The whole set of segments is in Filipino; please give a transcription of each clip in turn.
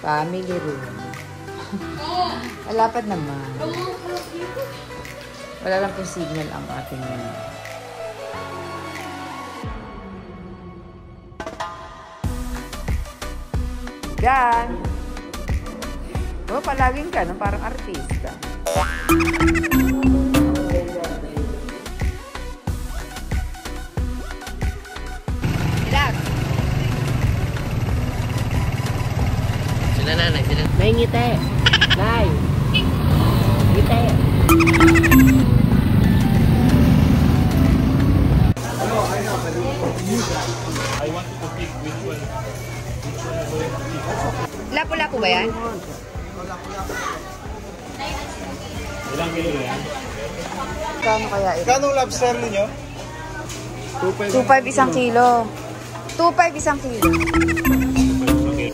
Family room. Malapad naman. Wala lang po signal ang ating yan. Oh, palaging ka, no? Parang artista. Ilag. Sila nanay, sila. Nay, ngiti. Nay. Ngiti. I want to pick which one. Lapu-lapu ba yan? Ilang kilo yan? Kano kaya ito? Kano lobster ninyo? 2.5 isang kilo. 2.5 isang kilo. Okay.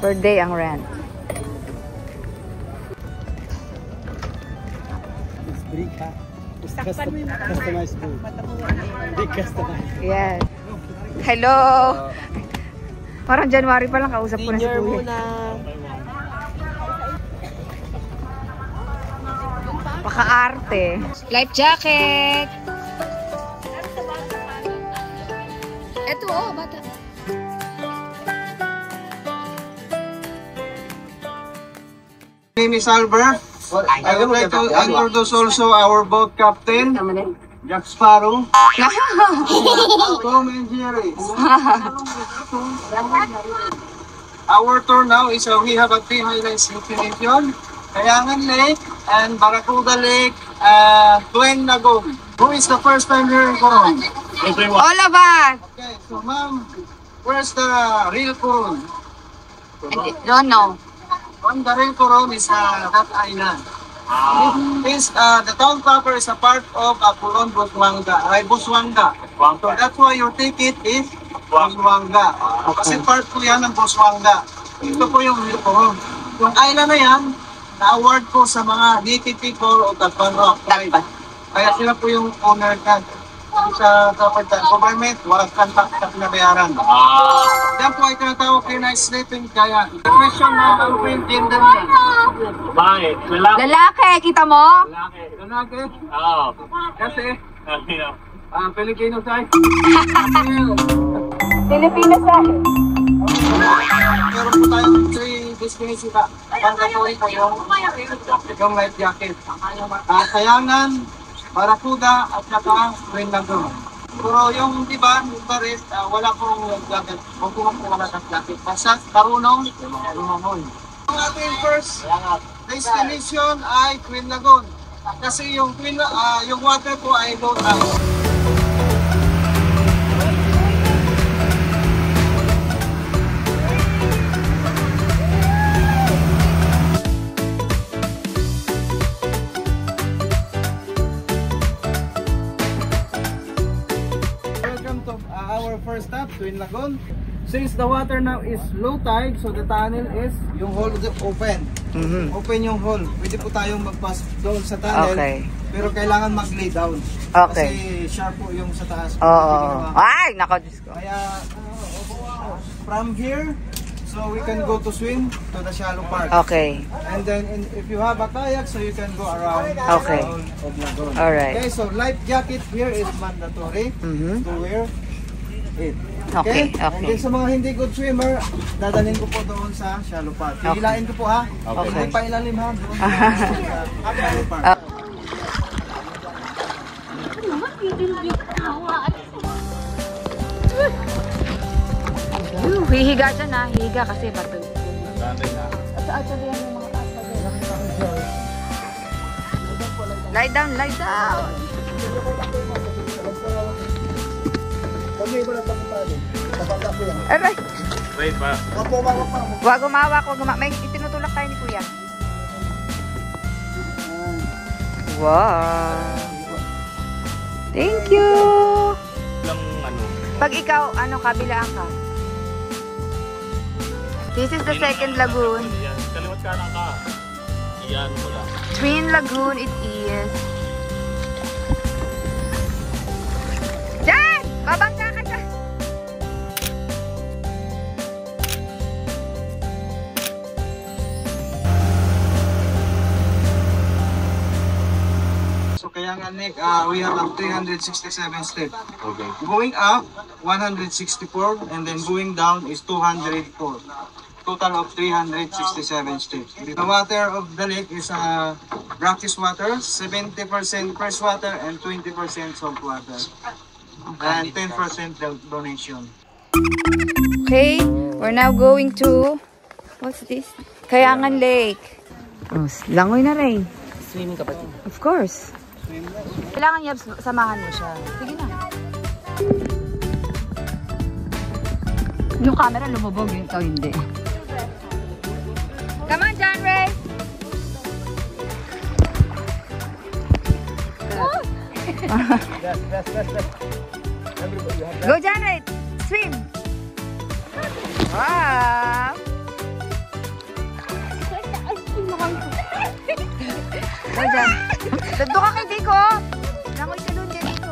Per day ang rent. It's big, ha? It's customized food. Big customized. Yes. Hello! Parang January pa lang kausap ko na si Kuya. Paka-arte. Life jacket! Ito, oh, bata. My name is Albert. I would like to introduce also our boat captain, Jack Sparrow. Tom and Jerry. Our tour now is we have a 3 highlights destination: Kayangan Lake and Barracuda Lake, Twin Lagoon. Who is the first time here in Coron? All of us! Okay, so ma'am, where's the real Coron? Don't know. On the real Coron is that island. The town proper is a part of Coron, Busuanga. So that's why your ticket is Busuanga. Kasi part po yan ng Busuanga. Ito po yung real Coron. Yung island na yan, na-award po sa mga native people of the Rock tribe. Kaya sila po yung owner ka. Sa government, walang contact na pinabayaran. Yan po ay tinatawag kayo na sleeping kaya. The question na ano po yung gender niya? Bakit? Lalaki? Lalaki, kita mo? Lalaki? Oo. Kasi, Ano? Filipino side. Filipino side. Meron po tayong 3 destination ka. Pangkatuloy po yung life jacket. Kayangan, Barracuda at saka Twin Lagoon. Pero yung diba, yung Paris, wala pong jacket. Huwag po wala ng jacket. Basta karunong, lumangon. Ang ating first destination ay Twin Lagoon. Kasi yung water po ay low tide. Our first stop, Twin Lagoon. Since the water now is low tide, so the tunnel is, yung hole is open. Open yung hole. Pwede po tayong magpas doon sa tunnel. Okay. Pero kailangan mag-lay down. Okay. Kasi sharp po yung sa taas. Oo. Ay, nako, Diyos ko. Kaya, from here, so we can go to swim to the shallow part. Okay. And then, if you have a kayak, so you can go around Okay. the whole of Lagoon. Alright. Okay, so life jacket here is mandatory to wear it. Okay, And then sa mga hindi good swimmer, dadalhin ko po doon sa shallow part. Hihilain ko po ha. Okay. Hindi pa ilalim ha. Doon sa shallow part. Hihiga siya na. Hihiga kasi bato. At yan yung mga aspa. Lie down, lie down. Aray. Wait pa. Wag umawak, wag umawak. May itinutulak tayo ni Kuya. Wow. Thank you. Lang ano. Pag ikaw, kabilaan ka. This is the second lagoon. Yan, kaliwat kanan ka. Iyan mo lang. Twin Lagoon it is. Diyan! Babangga ka dyan! So kaya nga Nick, we have 367 steps. Okay. Going up, 164, and then going down is 204. Total of 367 steps. The water of the lake is brackish water, 70% fresh water and 20% salt water. And 10% donation. Okay, we're now going to... What's this? Kayangan Lake. Oh, langoy na rin. Swimming ka pa din. Of course. Kailangan niya samahan mo siya. Sige na. Yung camera lumubog, yung ikaw hindi. Come on, John Ray! Go, John Ray! Swim! Wow! Go, John. Dado ka kay Dico! Langoy ka doon, Dico.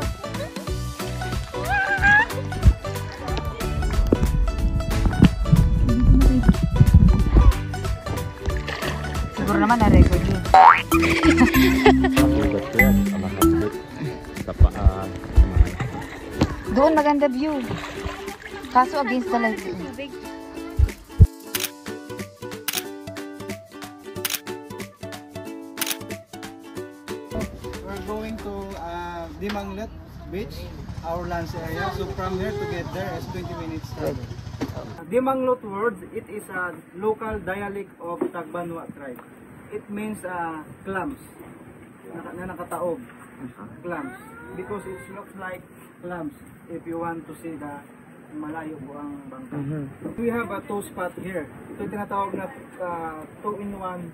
Siguro naman na-record yun. Makulat ko yan. Makasbit. Sa paa. Doon maganda view. Kaso against the light. We're going to Dimanglet Beach, our lunch area. So from here to get there is 20 minutes travel. Dimanglet word, it is a local dialect of Tagbanwa tribe. It means clams, na nakataob, clams. Because it looks like clams if you want to see the malayo po ang bangka. We have a two spot here. Ito tinatawag na 2-in-1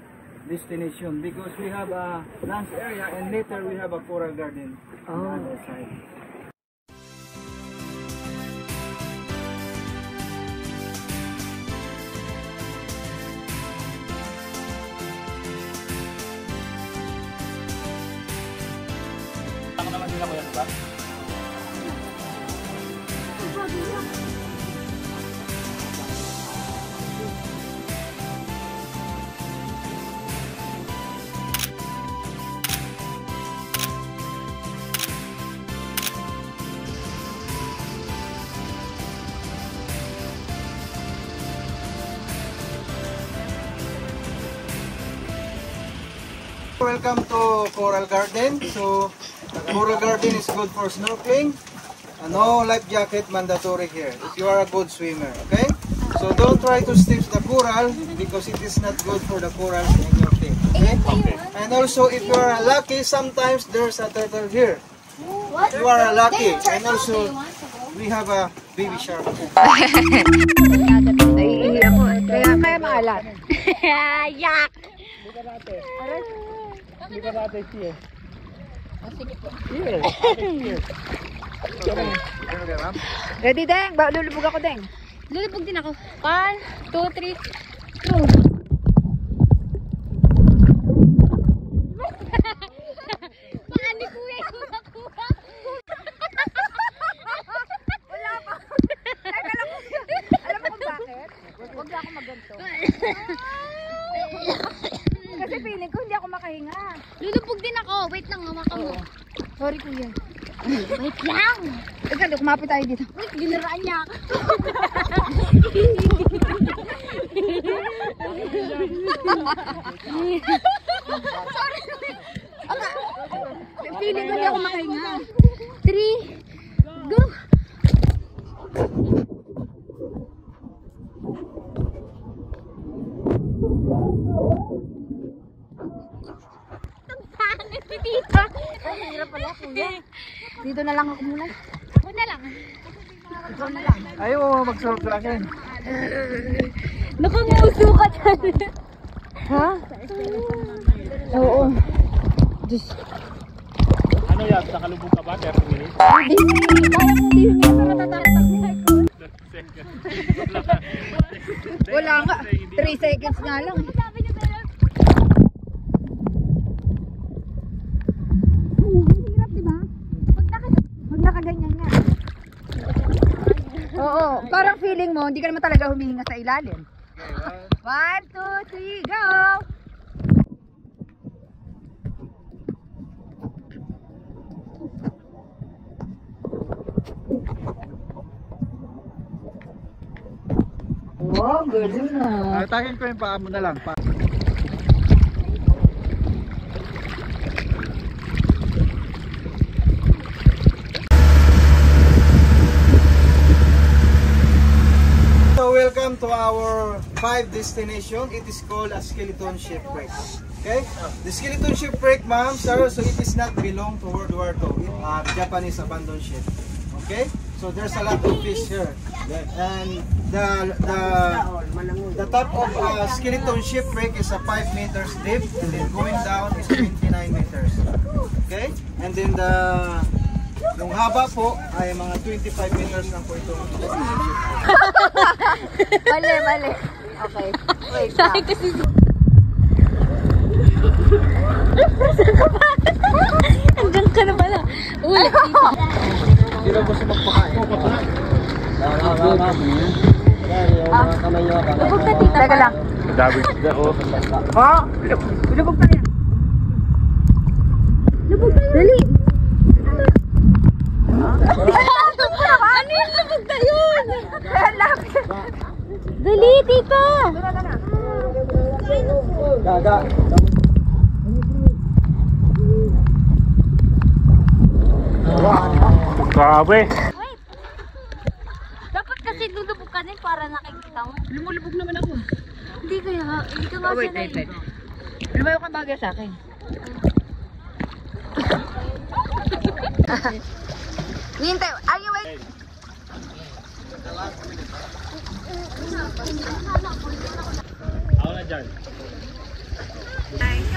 destination because we have a lunch area and later we have a coral garden on the other side. Ako naman din ako yan, diba? Welcome to Coral Garden. So, Coral Garden is good for snorkeling. No life jacket mandatory here if you are a good swimmer, okay? So don't try to step the coral because it is not good for the corals in your teeth, okay? And also if you are lucky, sometimes there's a turtle here. You are lucky. And also, we have a baby shark. Naiihi ako. Kaya maalat. Yak! Hindi ka natin siya. Ready, Deng? Lulubog ako, Deng. Lulubog din ako. 1, 2, 3, go! Paano kuya yung nakuha ko? Wala pa. Alam mo kung bakit? Huwag na ako maganto. Kasi feeling ko hindi ako makahinga. Lulubog din ako. Wait lang, hawakan mo. Sorry, kuya. Wait lang! Teka, kumapit tayo dito. Wait, ginaraan niya ako. Sorry. Feeling ko hindi ako makahinga. 3, go! Tita! Ay, hirap pala, kuya. Dito na lang ako muna. Ako na lang. Ikaw na lang. Ayaw mo mag-surf lang. Nakamuso ka dyan. Ha? Oo. Diyos. Ano yan? Nakalubog ka ba? 30 minutes? Kaya kong hindi humingi para tatatatak niya ako. Wala nga. 3 seconds nga lang. Hirap, diba? Pag nakaganyan nga. Oo, parang feeling mo, hindi ka naman talaga humihinga sa ilalim. 1, 2, 3, go! Oh, good na. Atakin ko yung paa mo na lang. So welcome to our 5 destination. It is called a skeleton shipwreck. Okay? The skeleton shipwreck, ma'am, sir, so it is not belong to World War II. Japanese abandoned ship. Okay? So there's a lot of fish here. And the top of a skeleton shipwreck is a 5 meters deep, and then going down is 29 meters. Okay? And then yung haba po ay mga 25 meters lang po itong Mali. Okay. Wait lang. Hanggang ka na pala. Ulit dito. Hindi lang po sumagpakain. Lubog na dito. Teka lang. David na oh. Oh, lubog na yan. Lubog na yun. Dali. Ano yung lubog na yun? Dali, tita. Gaga. Grabe. Wait. Dapat kasi lulubog ka din para nakikita mo. Lumulubog naman ako. Hindi kaya. Hindi ka nga Oh, wait. Lumayo kang bagay sa akin. Hintay. Are you wait? Ako na dyan. Nice.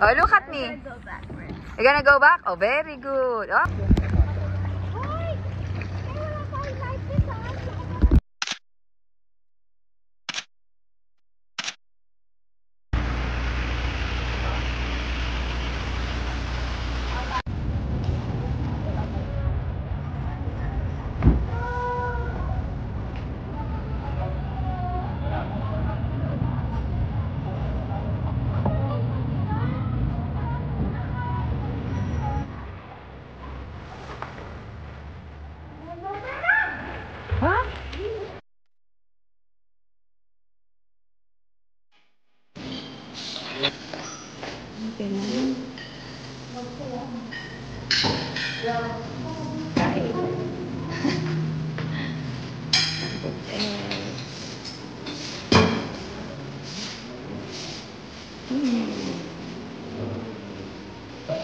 Oh, look at me. You're gonna go back? Oh, very good. Oh.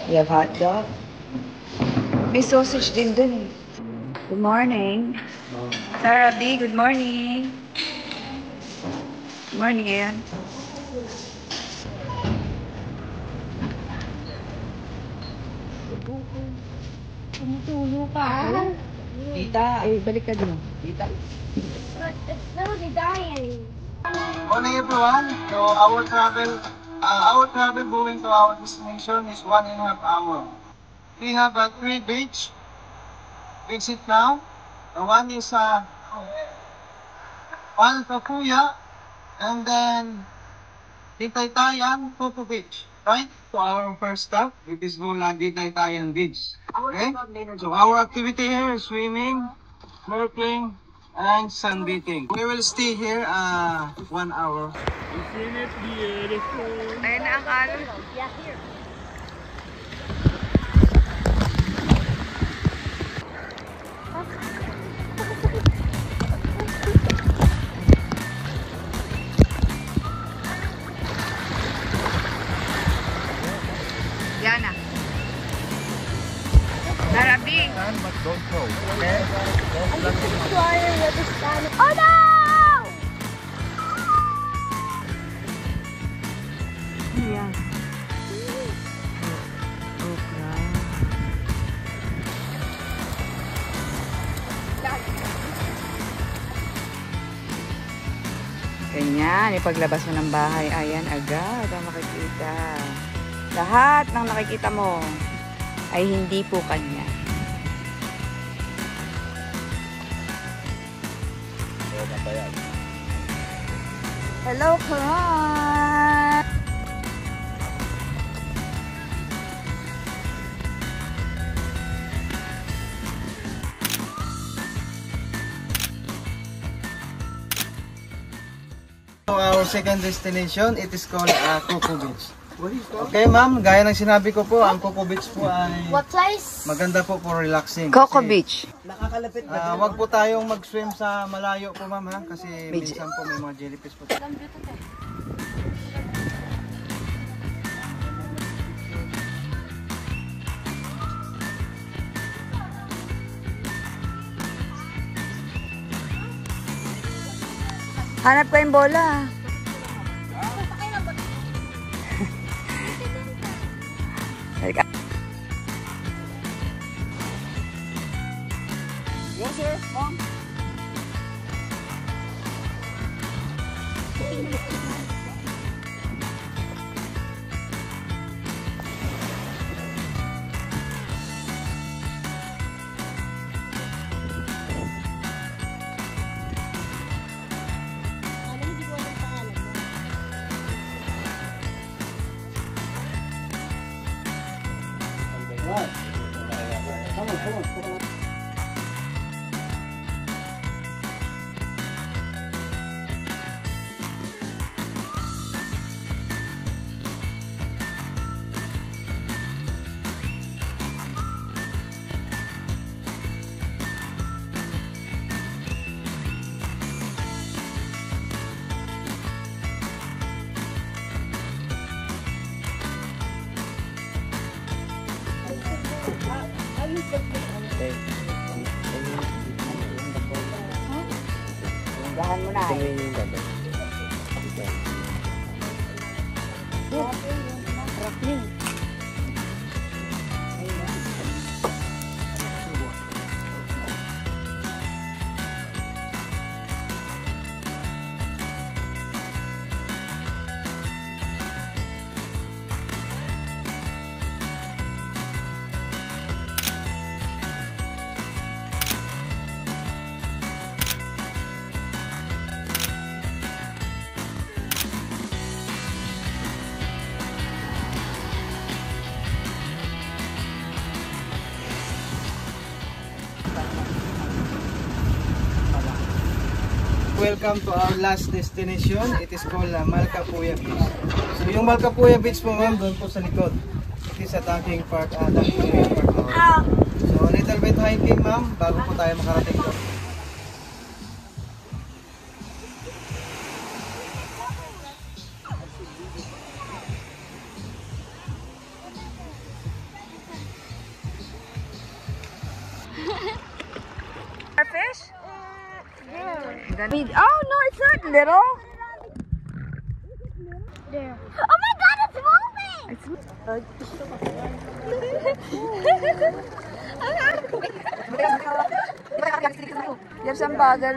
You have hot dog? May sausage din dun. Good morning. Sarah B, good morning. Good morning, Ian. Tumutulo pa ako. Tita. Eh, balik ka dun. Tita. No, they dying. Morning everyone. So our travel going to our destination is 1.5 hours. We have 3 beach. Visit now. One is Tapuya, and then Ditaytayan, Pupu Beach. Right? So our first stop, it is Bulan Ditaytayan Beach. Okay? So our activity here is swimming, snorkeling, and sunbathing. We will stay here 1 hour. Isn't it beautiful? Ayun na ang alon. water with the sun. Oh no! Ayan. Okra. Ganyan, ipaglabas mo ng bahay, ayan agad ang makikita. Lahat ng nakikita mo ay hindi po kanya. Hello, Karan! So our second destination, it is called Coco Beach. Okay ma'am, gaya ng sinabi ko po, ang Coco Beach po ay What place? maganda po for relaxing. Coco Kasi, Beach. wag po tayong mag-swim sa malayo po ma'am ha, kasi minsan po may mga jellyfish po. Hanap ko yung bola. Halika. Yes sir, ma'am. Dahan mo na. Welcome to our last destination. It is called Malcapuya Beach. So yung Malcapuya Beach po ma'am, doon po sa likod. It is a tanking park, tanking area park. So a little bit hiking ma'am, bago po tayo makarating doon. Fish? Oh no, it's not little. There. Oh my god, it's moving! It's Yan siyang bagal.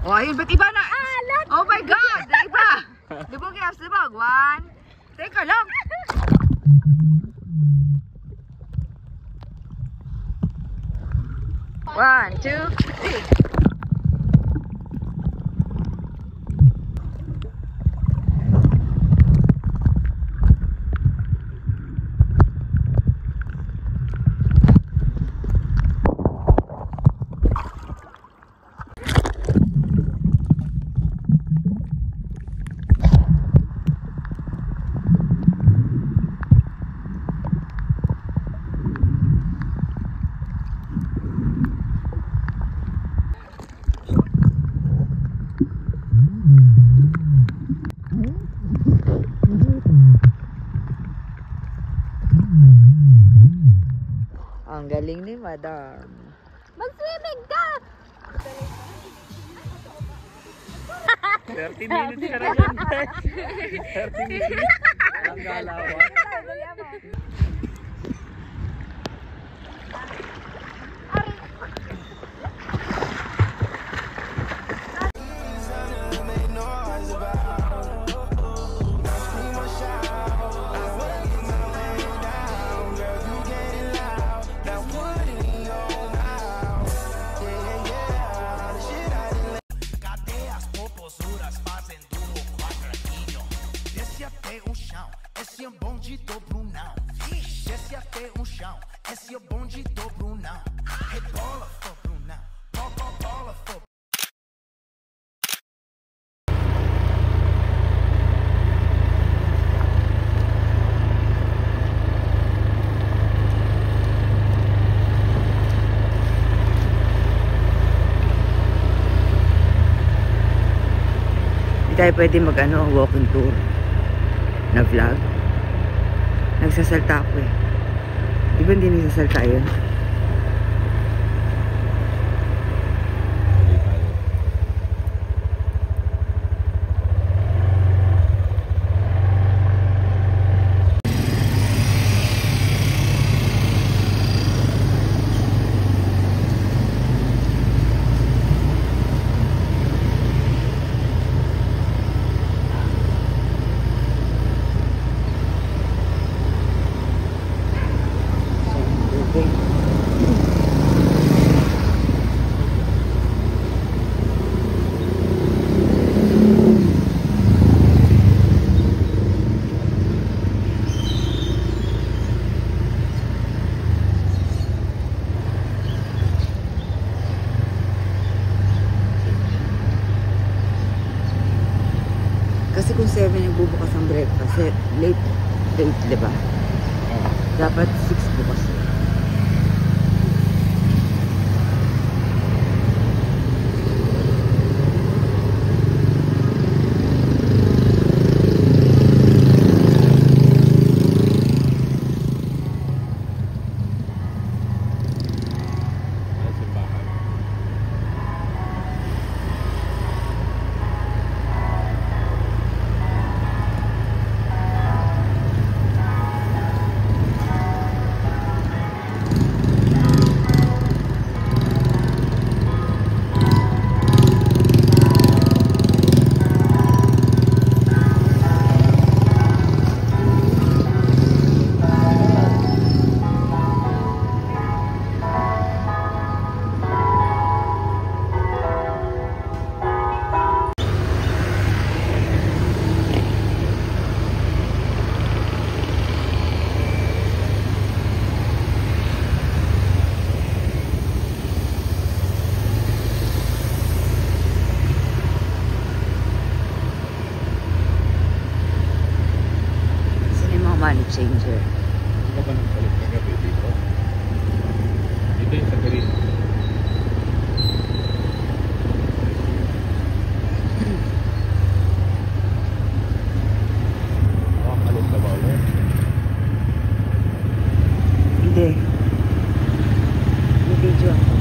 Oh, ayun, ba't iba na? Oh my God, iba. Libog, Yaps, libog. One. Teka lang. One, two, three. Ang galing ni Madam. Mag-swimming ka! 30 minutes ka na dyan, guys. 30 minutes. Ang galawan. Esse é bonde do Brunão. Desce até o chão. Esse é bonde do Brunão. Rebola, for Brunão. Bola, for. Hindi tayo pwede walking tour na vlog. Nagsasalta ako eh. Di ba hindi nagsasalta yun? Kasi kung 7 yung bubukas ang breakfast, late, diba? Dapat 6 bukas. Money changer. Hindi ka ba nagpalit kagabi dito? Dito yung sa green. Makakalot ka ba ulit? Hindi. Hindi video ako.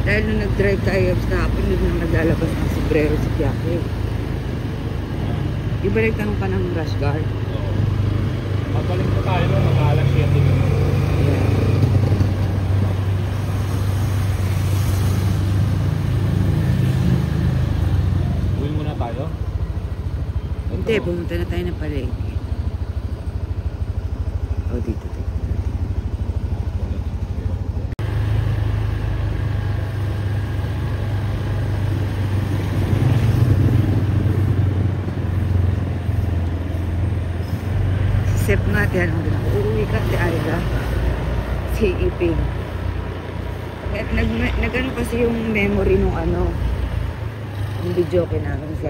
Dahil nung nag-drive tayo sa hapon, yun nang naglalabas ng sombrero si Piake. Di ba nagtanong ka ng rush guard? Oo. Pagbalik na tayo, mag-aalas 7 din. Yeah. Uwi muna tayo. Hindi, pumunta na tayo ng palengke. O, dito. Sip nga, tiyan mo din ako. Uuwi ka, si Aida. Si Iping. Nag-ano kasi yung memory nung yung video namin sa